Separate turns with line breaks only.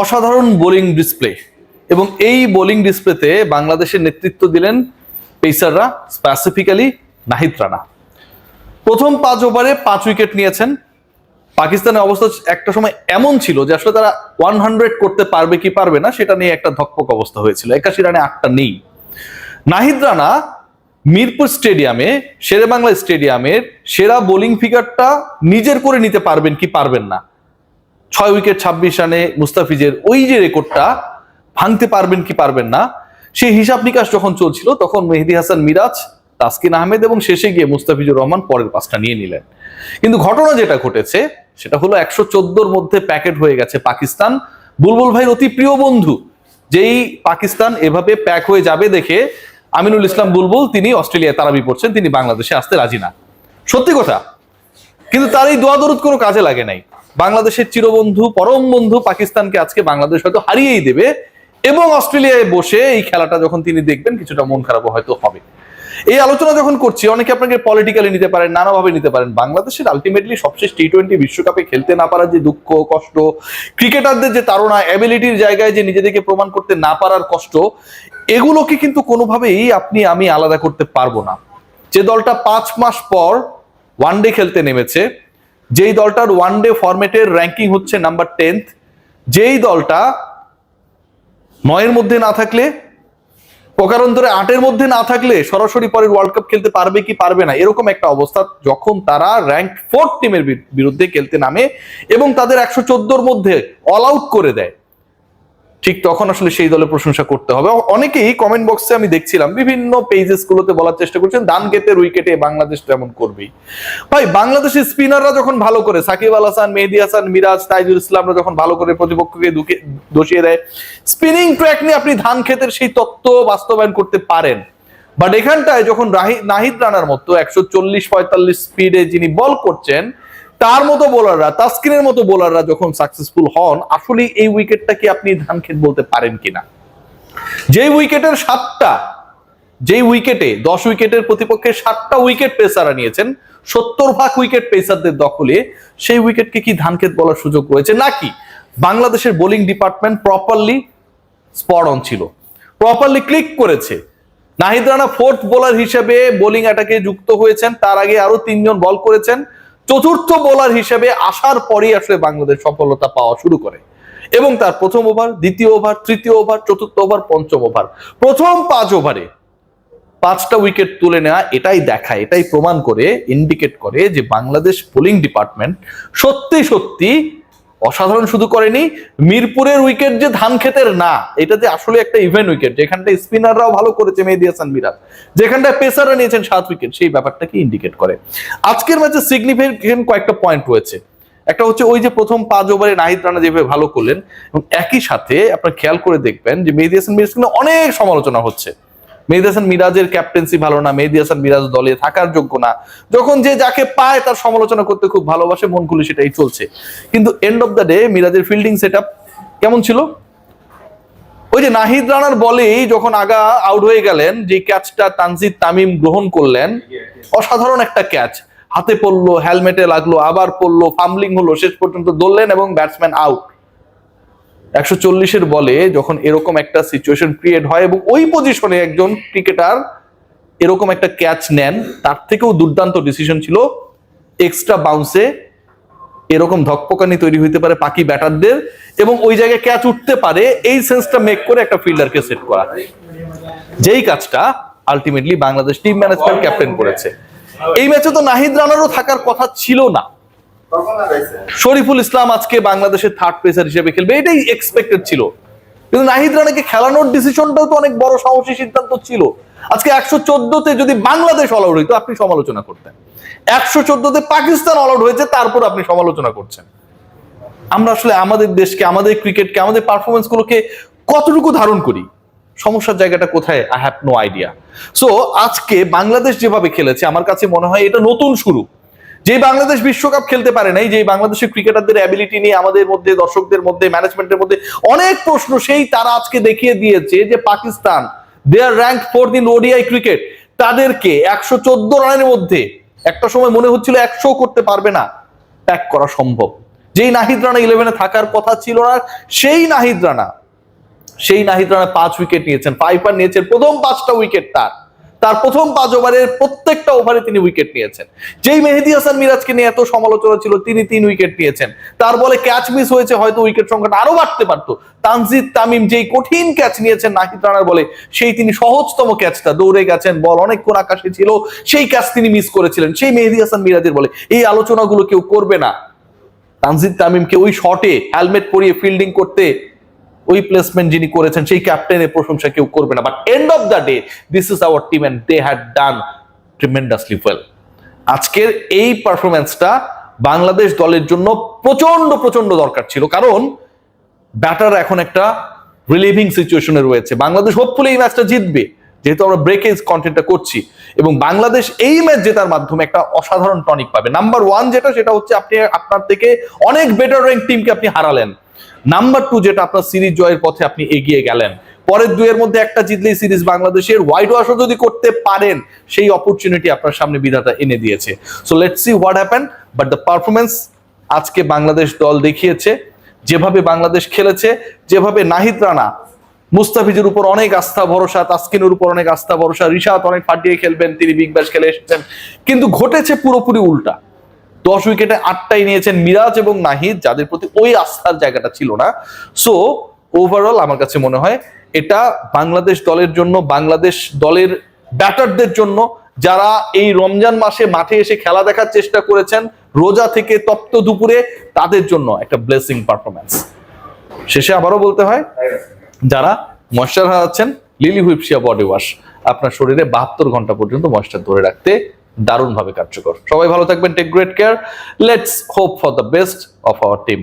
অসাধারণ bowling display এবং এই বোলিং ডিসপ্লেতে বাংলাদেশের নেতৃত্ব দিলেন পেসাররা, স্পেসিফিক্যালি নাহিদ রানা। প্রথম 5 ওভারে 5 উইকেট নিয়েছেন। পাকিস্তানের অবস্থা একটা সময় এমন ছিল যে আসলে তারা 100 করতে পারবে কি পারবে না সেটা নিয়ে একটা ধকপক অবস্থা হয়েছিল। 81 রানে 8টা নেই। নাহিদ রানা মিরপুর স্টেডিয়ামে, শেরেবাংলা স্টেডিয়ামের সেরা বোলিং ফিগারটা নিজের করে নিতে পারবেন কি পারবেন না, 6 উইকেট 26 রানে মুস্তাফিজের ওই যে রেকর্ডটা ভাঙতে পারবেন কি পারবেন না, সেই হিসাব নিকাশ যখন চলছিল তখন মেহেদী হাসান মিরাজ, তাসকিন আহমেদ এবং শেষে গিয়ে মুস্তাফিজুর রহমান পরের 5টা নিয়ে নিলেন। কিন্তু ঘটনা যেটা ঘটেছে সেটা হলো 114-র মধ্যে প্যাকেট হয়ে গেছে পাকিস্তান। বুলবুল ভাইয়ের অতি প্রিয় বন্ধু, যেই পাকিস্তান এভাবে প্যাক হয়ে যাবে দেখে আমিনুল ইসলাম বুলবুল তিনি অস্ট্রেলিয়ায় তারাবি পড়ছেন, তিনি বাংলাদেশে আসতে রাজি না। সত্যি কথা, কিন্তু তার এই দোয়া দরুদ কোনো কাজে লাগে নাই। বাংলাদেশের চিরবন্ধু, পরম বন্ধু পাকিস্তানকে আজকে বাংলাদেশ হয়তো হারিয়েই দেবে এবং অস্ট্রেলিয়ায় বসে এই খেলাটা যখন তিনি দেখবেন কিছুটা মন খারাপ হয়তো হবে। এই আলোচনা যখন করছি অনেকে আপনাকে পলিটিক্যালি নিতে পারেন, নানাভাবে নিতে পারেন। বাংলাদেশের আলটিমেটলি সবশেষ টি-20 বিশ্বকাপে খেলতে না পারার যে দুঃখ কষ্ট, ক্রিকেটারদের যে তাড়না, অ্যাবিলিটির জায়গায় যে নিজেদেরকে প্রমাণ করতে না পারার কষ্ট, এগুলোকে কিন্তু কোনোভাবেই আপনি আমি আলাদা করতে পারবো না। যে দলটা 5 মাস পর ওয়ানডে খেলতে নেমেছে, যেই দলটার ওয়ানডে ফরম্যাটের র্যাঙ্কিং হচ্ছে নাম্বার 10th, যেই দলটা 9-এর মধ্যে না থাকলে, প্রকারান্তরে 8-এর মধ্যে না থাকলে সরাসরি পরের ওয়ার্ল্ড কাপ খেলতে পারবে কি পারবে না, এরকম একটা অবস্থা যখন তারা র্যাঙ্ক 4 টিমের বিরুদ্ধে খেলতে নামে এবং তাদের 114-র মধ্যে অল আউট করে দেয়, ঠিক তখন আসলে সেই দলের প্রশংসা করতে হবে। অনেকেই কমেন্ট বক্সে আমি দেখছিলাম বিভিন্ন পেজেস গুলোতে বলার চেষ্টা করছেন ধানক্ষেতের উইকেটে বাংলাদেশ তেমন করবেই। ভাই, বাংলাদেশের স্পিনাররা যখন ভালো করে, সাকিব আল হাসান, মেহেদী হাসান মিরাজ, তাইজুল ইসলামরা যখন ভালো করে প্রতিপক্ষকে দোষিয়ে দেয়, স্পিনিং ট্র্যাক নিয়ে আপনি ধানক্ষেতের সেই তত্ত্ব বাস্তবায়ন করতে পারেন। বাট এখানটায় যখন নাহিদ রানার মতো 140-45 স্পিডে যিনি বল করছেন, তার মতো বোলাররা, তাসকিনের মতো বোলাররা যখন সাকসেসফুল হন, আসলে এই উইকেটটা কি আপনি ধানক্ষেত বলতে পারেন কিনা? যেই উইকেটের 7টা, যেই উইকেটে 10 উইকেটের প্রতিপক্ষে 7টা উইকেট পেসাররা নিয়েছেন, 70% উইকেট পেসারদের দখলে, সেই উইকেটকে কি ধানক্ষেত বলার সুযোগ রয়েছে নাকি? বাংলাদেশের bowling department properly spot on ছিল, প্রপারলি ক্লিক করেছে। নাহিদ রানা 4th বোলার হিসেবে বোলিং অ্যাটাকে যুক্ত হয়েছেন, তার আগে আরো 3 জন বল করেছেন। 4র্থ বোলার হিসেবে আসার পরেই আসলে বাংলাদেশ সফলতা পাওয়া শুরু করে এবং তার প্রথম ওভার, দ্বিতীয় ওভার, তৃতীয় ওভার, চতুর্থ ওভার, পঞ্চম ওভার, প্রথম 5 ওভারে 5টা উইকেট তুলে নেওয়া, এটাই দেখায়, এটাই প্রমাণ করে, ইন্ডিকেট করে যে বাংলাদেশ বোলিং ডিপার্টমেন্ট সত্যি সত্যি অসাধারণ শুধু করেনি। মিরপুরের উইকেট যে ধানক্ষেতের না, এটা যে আসলে একটা ইভেন্ট উইকেট, যেখানটা স্পিনাররাও ভালো করেছে, মেহেদী হাসান মিরাজ, যেখানটা পেসাররা নিয়েছেন 7 উইকেট, সেই ব্যাপারটাকে ইন্ডিকেট করে। আজকের ম্যাচে সিগনিফিকেন্ট কয়েকটা পয়েন্ট রয়েছে। একটা হচ্ছে ওই যে প্রথম 5 ওভারে নাহিদ রানা যেভাবে ভালো করলেন, এবং একই সাথে আপনার খেয়াল করে দেখবেন যে মেহেদী হাসান মিরাজ কিন্তু অনেক সমালোচনা হচ্ছে। মেহেদী হাসান মিরাজের ক্যাপ্টেন্সি ভালো না, মেহেদী হাসান মিরাজ দলে থাকার যোগ্য না, যখন যে যাকে পায় তার সমালোচনা করতে খুব ভালোবাসে, মন খুলে সেটাই চলছে। কিন্তু এন্ড অফ দ্য ডে মিরাজের ফিল্ডিং সেটআপ কেমন ছিল? ওই যে নাহিদ রানার বলেই যখন আগা আউট হয়ে গেলেন, যে ক্যাচটা তানজিদ তামিম গ্রহণ করলেন, অসাধারণ একটা ক্যাচ, হাতে পড়লো, হেলমেটে লাগলো, আবার পড়লো, ফাম্বলিং হলো, শেষ পর্যন্ত দৌড়লেন এবং ব্যাটসম্যান আউট। 140-এর বলে যখন এরকম একটা সিচুয়েশন ক্রিয়েট হয় এবং ওই পজিশনে একজন ক্রিকেটার এরকম একটা ক্যাচ নেন, তার থেকেও দুর্দান্ত ডিসিশন ছিল এক্সট্রা বাউন্সে এরকম ধকপকানি তৈরি হইতে পারে বাকি ব্যাটারদের এবং ওই জায়গায় ক্যাচ উঠতে পারে, এই সেন্সটা মেক করে একটা ফিল্ডারকে সেট করা, যেই কাজটা ultimately Bangladesh team management captain করেছে। এই ম্যাচে তো নাহিদ রানারও থাকার কথা ছিল না। শরীফুল ইসলাম আজকে বাংলাদেশের 3rd পেসার হিসেবে খেলবে, এটাই এক্সপেক্টেড ছিল। কিন্তু নাহিদ রানাকে খেলানোর ডিসিশনটাও তো অনেক বড় সাহসী সিদ্ধান্ত ছিল। আজকে 114-তে যদি বাংলাদেশ অল আউট হইতো আপনি সমালোচনা করতেন, 114-তে পাকিস্তান অল আউট হয়েছে তারপর আপনি সমালোচনা করছেন। আমরা আসলে আমাদের দেশকে, আমাদের ক্রিকেটকে, আমাদের পারফরমেন্স গুলোকে কতটুকু ধারণ করি, সমস্যার জায়গাটা কোথায়, I have no idea. So আজকে বাংলাদেশ যেভাবে খেলেছে আমার কাছে মনে হয় এটা নতুন শুরু। যে বাংলাদেশ বিশ্বকাপ খেলতে পারে নাই, যে বাংলাদেশের ক্রিকেটারদের অ্যাবিলিটি নিয়ে আমাদের মধ্যে, দর্শকদের মধ্যে, ম্যানেজমেন্টের মধ্যে অনেক প্রশ্ন, সেই তারা আজকে দেখিয়ে দিয়েছে যে Pakistan, they are ranked 4th in ODI cricket, তাদেরকে 114 রানের মধ্যে একটা সময় মনে হচ্ছিল 100 করতে পারবে না, প্যাক করা সম্ভব। যেই নাহিদ রানা 11-এ থাকার কথা ছিল না, সেই নাহিদ রানা 5 উইকেট নিয়েছেন, পাইপার নিয়েছেন প্রথম 5টা উইকেট তার প্রথম 5 ওভারের প্রত্যেকটা ওভারে তিনি উইকেট নিয়েছেন। যেই মেহেদী হাসান মিরাজকে নিয়ে এত সমালোচনা ছিল, তিনি 3 উইকেট নিয়েছেন। তার বলে ক্যাচ মিস হয়েছে, হয়তো উইকেট সংখ্যাটা আরো বাড়তে পারতো। তানজিদ তামিম যেই কঠিন ক্যাচ নিয়েছেন নাহিদ রানার বলে, সেই তিনি সহজতম ক্যাচটা, দৌড়ে গেছেন, বল অনেকক্ষণ আকাশে ছিল, সেই ক্যাচ তিনি মিস করেছিলেন সেই মেহেদী হাসান মিরাজের বলে। এই আলোচনাগুলো কেউ করবে না। তানজিদ তামিমকে ওই শটে হেলমেট পরিয়ে ফিল্ডিং করতে ওই প্লেসমেন্ট যিনি করেছেন সেই ক্যাপ্টেনের প্রশংসা কেউ করবে না। But end of the day this is our team and they had done tremendously well. আজকের এই পারফরমেন্সটা বাংলাদেশ দলের জন্য প্রচন্ড প্রচন্ড দরকার ছিল, কারণ ব্যাটার এখন একটা রিলিভিং সিচুয়েশনে রয়েছে। বাংলাদেশ হোপফুলি এই ম্যাচটা জিতবে, যেহেতু আমরা ব্রেকেজ কন্টেন্টটা করছি, এবং বাংলাদেশ এই ম্যাচ জেতার মাধ্যমে একটা অসাধারণ টনিক পাবে। নাম্বার 1 সেটা হচ্ছে আপনি আপনার থেকে অনেক বেটার র্যাঙ্ক টিমকে আপনি হারালেন। নাম্বার 2 যেটা আপনার সিরিজ জয়ের পথে আপনি এগিয়ে গেলেন। পরের 2 এর মধ্যে একটা জিতলেই সিরিজ বাংলাদেশের, হোয়াইট ওয়াশও যদি করতে পারেন সেই অপরচুনিটি আপনার সামনে বিধাতা এনে দিয়েছে। So let's see what happen. But the performance আজকে বাংলাদেশ দল দেখিয়েছে, যেভাবে বাংলাদেশ খেলেছে, যেভাবে নাহিদ রানা মুস্তাফিজের উপর অনেক আস্থা ভরসা, তাসকিনের উপর অনেক আস্থা ভরসা, রিশাদ অনেক ফাটিয়ে খেলবেন, তিনি বিগ ব্যাশ খেলে এসেছেন, কিন্তু ঘটেছে পুরোপুরি উল্টা। 10 উইকেটে 8টাই নিয়েছেন মিরাজ এবং নাহিদ, যাদের প্রতি ওই আস্থার জায়গাটা ছিল না। সো ওভারঅল আমার কাছে মনে হয় এটা বাংলাদেশ দলের জন্য, বাংলাদেশ দলের ব্যাটারদের জন্য, যারা এই রমজান মাসে মাঠে এসে খেলা দেখার চেষ্টা করেছেন রোজা থেকে তপ্ত দুপুরে, তাদের জন্য একটা ব্লেসিং পারফরমেন্স। শেষে আবারও বলতে হয়, যারা ময়েশ্চার হারাচ্ছেন, লিলি হুইপসিয়া বডি ওয়াশ আপনার শরীরে 72 ঘন্টা পর্যন্ত ময়েশ্চার ধরে রাখতে দারুণভাবে কার্যকর। সবাই ভালো থাকবেন, take great care, let's hope for the best of our team.